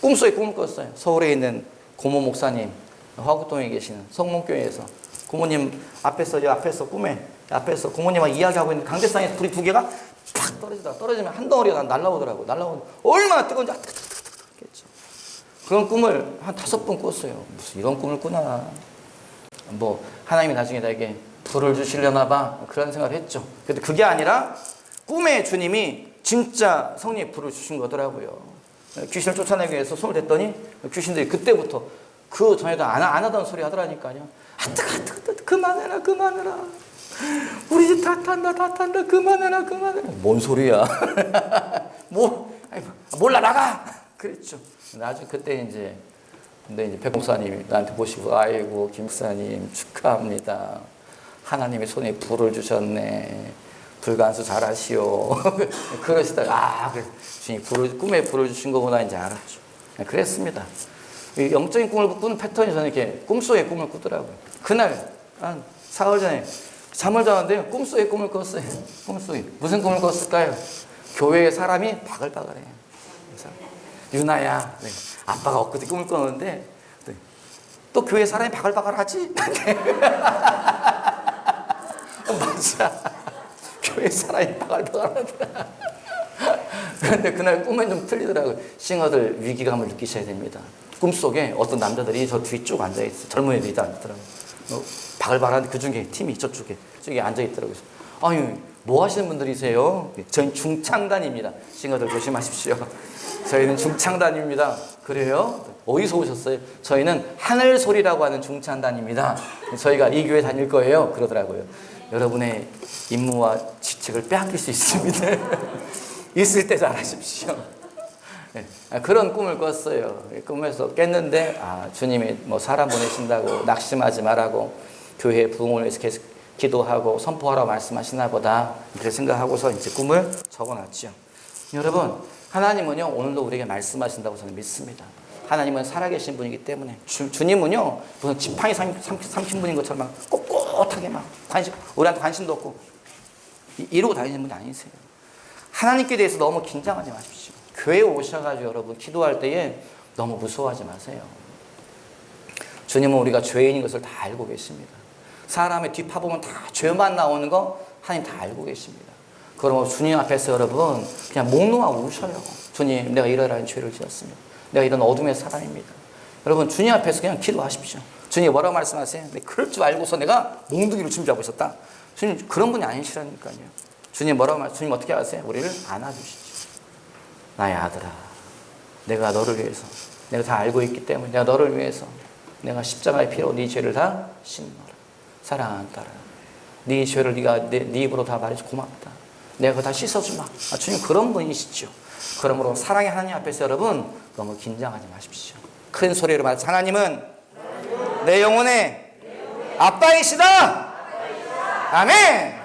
꿈속에 꿈을 꿨어요. 서울에 있는 고모 목사님, 화구동에 계시는 성문교회에서 고모님 앞에서 꿈에 앞에서 고모님하고 이야기하고 있는 강대상에 불이 2개가 팍 떨어지면 한 덩어리가 날라오더라고요. 얼마나 뜨거운지 깼죠. 그런 꿈을 한 5번 꿨어요. 무슨 이런 꿈을 꾸나. 하나님이 나중에 나에게 불을 주시려나 봐. 그런 생각을 했죠. 근데 그게 아니라 꿈에 주님이 진짜 성령의 불을 주신 거더라고요. 귀신을 쫓아내기 위해서 손을 댔더니 귀신들이 그때부터 그 전에도 안 하던 소리 하더라니까요. 뜨거. 그만해라. 우리 집 다 탄다. 그만해라. 뭔 소리야. 몰라 나가. 그랬죠. 나중에 그때 근데 백 목사님이 나한테 보시고 아이고 김 목사님 축하합니다. 하나님의 손에 불을 주셨네. 불간수 잘하시오. 그러시다가 주님이 꿈에 불을 주신 거구나 이제 알았죠. 그랬습니다. 영적인 꿈을 꾸는 패턴이 저는 이렇게 꿈속에 꿈을 꾸더라고요. 그날 한 사흘 전에 잠을 자는데요. 꿈속에 꿈을 꿨어요. 꿈속에 무슨 꿈을 꿨을까요? 교회에 사람이 바글바글해요. 유나야, 아빠가 엊그제 꿈을 꿨는데 또 교회 사람이 바글바글하지? 맞아. 교회 사람이 바글바글하더라. 그런데 그날 꿈은 좀 틀리더라고요. 싱어들 위기감을 느끼셔야 됩니다. 꿈속에 어떤 남자들이 저 뒤쪽 앉아있어요. 젊은 애들이 앉아있더라고요. 바글바글한 그중에 팀이 저쪽에 앉아있더라고요. 뭐 하시는 분들이세요? 저희는 중창단입니다. 싱어들 조심하십시오. 저희는 중창단입니다. 그래요? 어디서 오셨어요? 저희는 하늘소리라고 하는 중창단입니다. 저희가 이 교회 다닐 거예요. 그러더라고요. 여러분의 임무와 직책을 빼앗길 수 있습니다. 있을 때 잘하십시오. 그런 꿈을 꿨어요. 꿈에서 깼는데 주님이 뭐 사람 보내신다고 낙심하지 말라고 교회의 부흥을 위해서 계속 기도하고 선포하라고 말씀하시나 보다 그렇게 생각하고서 이제 꿈을 적어놨죠. 여러분, 하나님은요 오늘도 우리에게 말씀하신다고 저는 믿습니다. 하나님은 살아계신 분이기 때문에 주님은요 무슨 지팡이 삼킨 분인 것처럼 막 꼿꼿하게 막 우리한테 관심도 없고 이러고 다니는 분이 아니세요. 하나님께 대해서 너무 긴장하지 마십시오. 교회에 오셔가지고 여러분 기도할 때에 너무 무서워하지 마세요. 주님은 우리가 죄인인 것을 다 알고 계십니다. 사람의 뒷파보면 다 죄만 나오는 거 하나님 다 알고 계십니다. 그러면 주님 앞에서 여러분 그냥 몽롱하고 우셔요. 주님, 내가 이러이러한 죄를 지었습니다. 내가 이런 어둠의 사람입니다. 여러분 주님 앞에서 그냥 기도하십시오. 주님 뭐라고 말씀하세요? 그럴 줄 알고서 내가 몽둥이를 준비하고 있었다. 주님 그런 분이 아니시라니까요. 주님 뭐라고 주님 어떻게 하세요? 우리를 안아주시죠. 나의 아들아, 내가 너를 위해서 내가 다 알고 있기 때문에 내가 너를 위해서 내가 십자가의 피로 네 죄를 다 씻노라. 사랑하는 딸아, 네 죄를 네가 네 입으로 다 말해서 고맙다. 내가 그거 다 씻어주마. 주님 그런 분이시죠. 그러므로 사랑의 하나님 앞에서 여러분 너무 긴장하지 마십시오. 큰 소리로 말해서 하나님은 내 영혼의 아빠이시다. 아멘.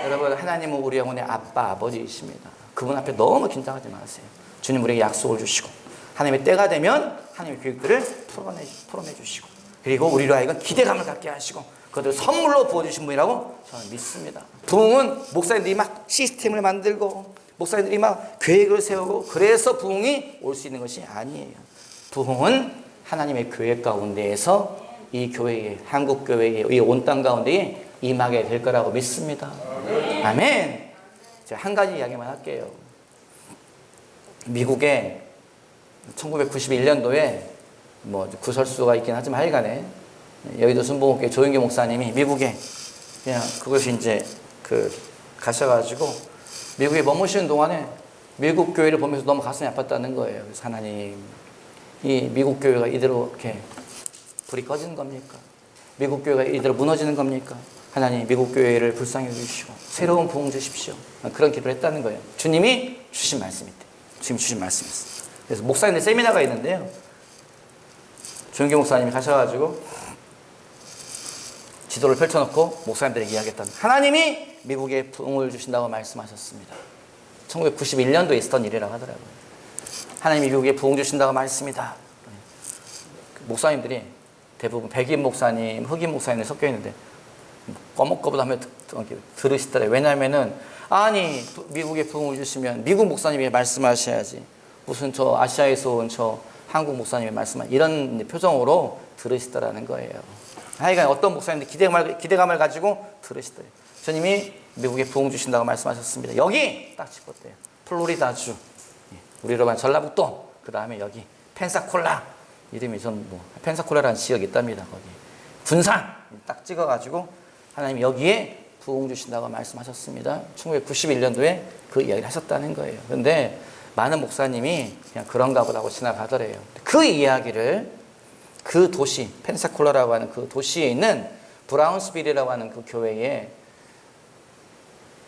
여러분 하나님은 우리 영혼의 아빠 아버지이십니다. 그분 앞에 너무 긴장하지 마세요. 주님 우리에게 약속을 주시고 하나님의 때가 되면 하나님의 계획들을 풀어내 주시고 그리고 우리로 하여금 기대감을 갖게 하시고 그것을 선물로 부어주신 분이라고 저는 믿습니다. 부흥은 목사님들이 막 시스템을 만들고 목사님들이 막 계획을 세우고 그래서 부흥이 올 수 있는 것이 아니에요. 부흥은 하나님의 교회 가운데에서 이 교회에 한국 교회에 이 온 땅 가운데에 임하게 될 거라고 믿습니다. 아멘. 제가 한 가지 이야기만 할게요. 미국에 1991년도에 뭐 구설수가 있긴 하지만 하여간에 여의도 순복음교회 조영기 목사님이 미국에 그냥 그것이 이제 가셔가지고 미국에 머무시는 동안에 미국 교회를 보면서 너무 가슴이 아팠다는 거예요. 그래서 하나님, 이 미국 교회가 이대로 이렇게 불이 꺼지는 겁니까? 미국 교회가 이대로 무너지는 겁니까? 하나님, 미국 교회를 불쌍히 여기시고 새로운 부흥 주십시오. 그런 기도를 했다는 거예요. 주님이 주신 말씀이대. 주님이 주신 말씀이었어요. 그래서 목사님들 세미나가 있는데요. 조영기 목사님이 가셔가지고 지도를 펼쳐놓고 목사님들에게 이야기했던 하나님이 미국에 부흥을 주신다고 말씀하셨습니다. 1991년도에 있었던 일이라고 하더라고요. 하나님이 미국에 부흥 주신다고 말씀이다. 목사님들이 대부분 백인 목사님, 흑인 목사님이 섞여 있는데 꺼먹꺼부하며 들으시더래요. 왜냐하면은 아니 미국에 부흥을 주시면 미국 목사님이 말씀하셔야지 무슨 저 아시아에서 온 저 한국 목사님이 말씀한 이런 표정으로 들으시더라는 거예요. 하여간 어떤 목사님들 기대감을 가지고 들으시더래요. 주님이 미국에 부흥 주신다고 말씀하셨습니다. 여기 딱 짚었대요. 플로리다주, 우리로 만 전라북도, 그 다음에 여기 펜사콜라, 이름이 좀 뭐 펜사콜라라는 지역이 있답니다. 거기 군산 딱 찍어가지고 하나님 여기에 부흥 주신다고 말씀하셨습니다. 1991년도에 그 이야기를 하셨다는 거예요. 그런데 많은 목사님이 그냥 그런가 보다고 지나가더래요. 그 이야기를 그 도시, 펜사콜라라고 하는 그 도시에 있는 브라운스빌이라고 하는 그 교회에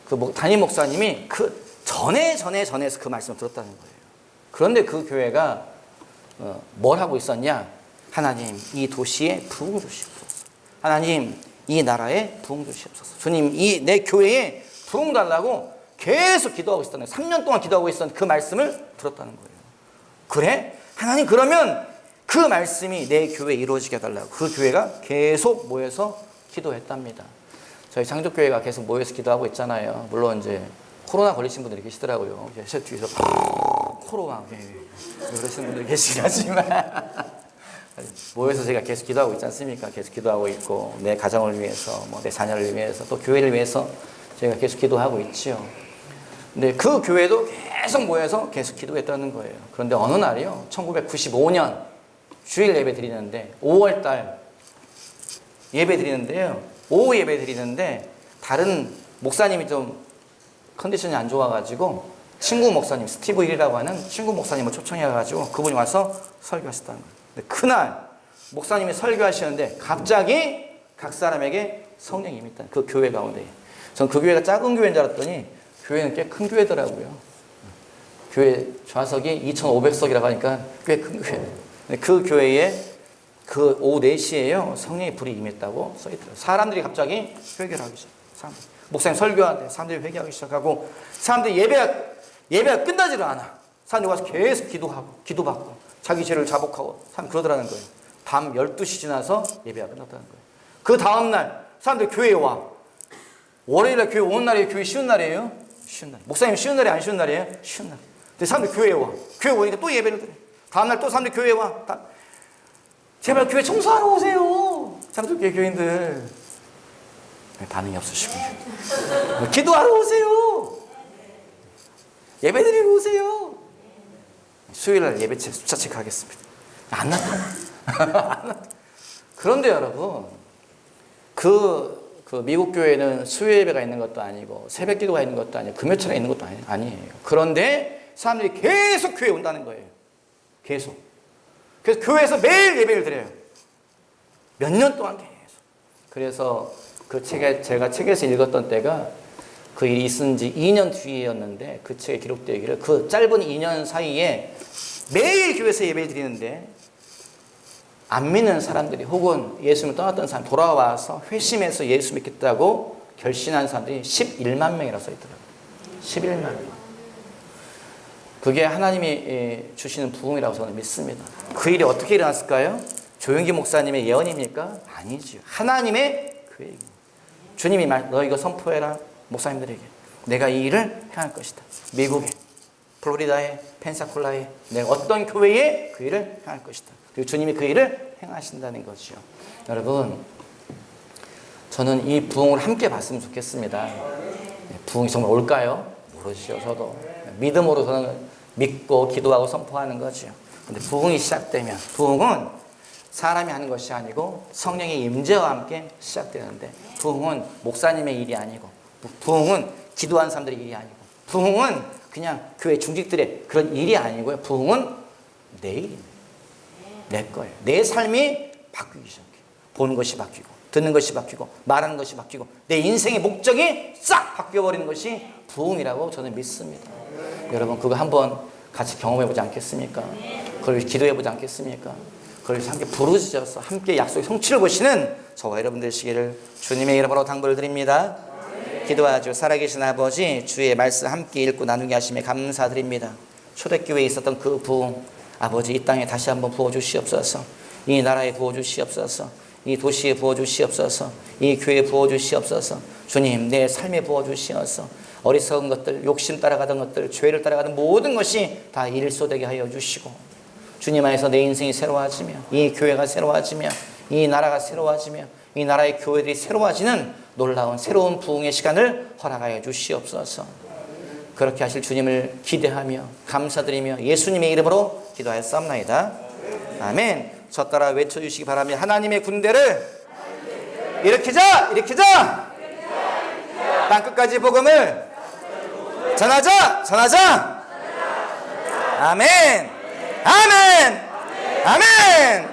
그 담임 목사님이 그 전에서 그 말씀을 들었다는 거예요. 그런데 그 교회가 뭘 하고 있었냐? 하나님, 이 도시에 부흥 주시옵소서. 하나님, 이 나라에 부흥 주시옵소서. 주님, 이 내 교회에 부흥 달라고 계속 기도하고 있었다는 거예요. 3년 동안 기도하고 있었는데 그 말씀을 들었다는 거예요. 그래? 하나님, 그러면 그 말씀이 내 교회에 이루어지게 해달라고 그 교회가 계속 모여서 기도했답니다. 저희 창조교회가 계속 모여서 기도하고 있잖아요. 물론 이제 코로나 걸리신 분들이 계시더라고요. 제 뒤에서 코로나 그러시는 분들이 계시긴 하지만 모여서 제가 계속 기도하고 있지 않습니까? 계속 기도하고 있고 내 가정을 위해서 뭐 내 자녀를 위해서 또 교회를 위해서 저희가 계속 기도하고 있지요. 근데 그 교회도 계속 모여서 계속 기도했다는 거예요. 그런데 어느 날이요, 1995년 주일 예배 드리는데 5월달 예배 드리는데요, 오후 예배 드리는데 다른 목사님이 좀 컨디션이 안 좋아가지고 친구 목사님, 스티브 힐이라고 하는 친구 목사님을 초청해가지고 그분이 와서 설교하셨다는 거예요. 근데 그날 목사님이 설교하시는데 갑자기 각 사람에게 성령이 임했다는 그 교회 가운데. 전 그 교회가 작은 교회인 줄 알았더니 교회는 꽤 큰 교회더라고요. 교회 좌석이 2,500석이라고 하니까 꽤 큰 교회. 그 교회에 그 오후 4시에요. 성령의 불이 임했다고 써있더라고요. 사람들이 갑자기 회개를 하기 시작해요. 목사님 설교하는데 사람들이 회개하기 시작하고, 사람들이 예배가 끝나지를 않아. 사람들이 와서 계속 기도받고 자기 죄를 자복하고 사람 그러더라는 거예요. 밤 12시 지나서 예배가 끝났다는 거예요. 그 다음날 사람들이 교회에 와. 월요일날 교회 오는 날이 교회 쉬운 날이에요? 쉬운 날. 목사님 쉬운 날이 안 쉬운 날이에요? 쉬운 날. 근데 사람들이 교회에 와. 교회 오니까 또 예배를 드려. 다음날 또 사람들이 교회에 와. 제발 교회 청소하러 오세요. 사람들 교인들 반응이 없으시군요. 기도하러 오세요. 예배드리러 오세요. 수요일날 예배체 숫자 체크하겠습니다. 안 나타나. 그런데 여러분, 그 미국 교회는 수요 예배가 있는 것도 아니고 새벽 기도가 있는 것도 아니고 금요철에 있는 것도 아니에요. 그런데 사람들이 계속 교회에 온다는 거예요. 계속. 그래서 교회에서 매일 예배를 드려요. 몇 년 동안 계속. 그래서 그 책에, 제가 책에서 읽었던 때가 그 일이 있은 지 2년 뒤였는데, 그 책에 기록되어 있기를 그 짧은 2년 사이에 매일 교회에서 예배를 드리는데 안 믿는 사람들이, 혹은 예수님을 떠났던 사람 돌아와서 회심해서 예수 믿겠다고 결심한 사람들이 11만 명이라고 써있더라고요. 11만 명. 그게 하나님이 주시는 부흥이라고 저는 믿습니다. 그 일이 어떻게 일어났을까요? 조용기 목사님의 예언입니까? 아니죠. 하나님의 계획입니다. 주님이 너 이거 선포해라 목사님들에게. 내가 이 일을 행할 것이다. 미국에, 플로리다에, 펜사콜라에, 내가 어떤 교회에 그 일을 행할 것이다. 그리고 주님이 그 일을 행하신다는 거죠. 여러분, 저는 이 부흥을 함께 봤으면 좋겠습니다. 부흥이 정말 올까요? 모르죠. 저도 믿음으로 저는 믿고 기도하고 선포하는 거죠. 근데 부흥이 시작되면, 부흥은 사람이 하는 것이 아니고 성령의 임재와 함께 시작되는데, 부흥은 목사님의 일이 아니고, 부흥은 기도한 사람들의 일이 아니고, 부흥은 그냥 교회 중직들의 그런 일이 아니고요. 부흥은 내 일입니다. 내 거예요. 내 삶이 바뀌기 시작해요. 보는 것이 바뀌고, 듣는 것이 바뀌고, 말하는 것이 바뀌고, 내 인생의 목적이 싹 바뀌어버리는 것이 부흥이라고 저는 믿습니다. 여러분, 그거 한번 같이 경험해보지 않겠습니까? 그걸 기도해보지 않겠습니까? 그걸 함께 부르짖어서 함께 약속의 성취를 보시는 저와 여러분 되시기를 주님의 이름으로 당부를 드립니다. 기도하죠. 살아계신 아버지, 주의 말씀 함께 읽고 나누게 하심에 감사드립니다. 초대교회에 있었던 그 부흥, 아버지 이 땅에 다시 한번 부어주시옵소서. 이 나라에 부어주시옵소서. 이 도시에 부어주시옵소서. 이 교회에 부어주시옵소서. 주님, 내 삶에 부어주시옵소서. 어리석은 것들, 욕심 따라가던 것들, 죄를 따라가던 모든 것이 다 일소되게 하여 주시고, 주님 안에서 내 인생이 새로워지며, 이 교회가 새로워지며, 이 나라가 새로워지며, 이 나라의 교회들이 새로워지는 놀라운 새로운 부흥의 시간을 허락하여 주시옵소서. 그렇게 하실 주님을 기대하며 감사드리며 예수님의 이름으로 기도하였사옵나이다. 아멘. 저 따라 외쳐주시기 바랍니다. 하나님의 군대를 일으키자! 일으키자! 땅끝까지 복음을 전하자! 아멘! 아멘! 아멘!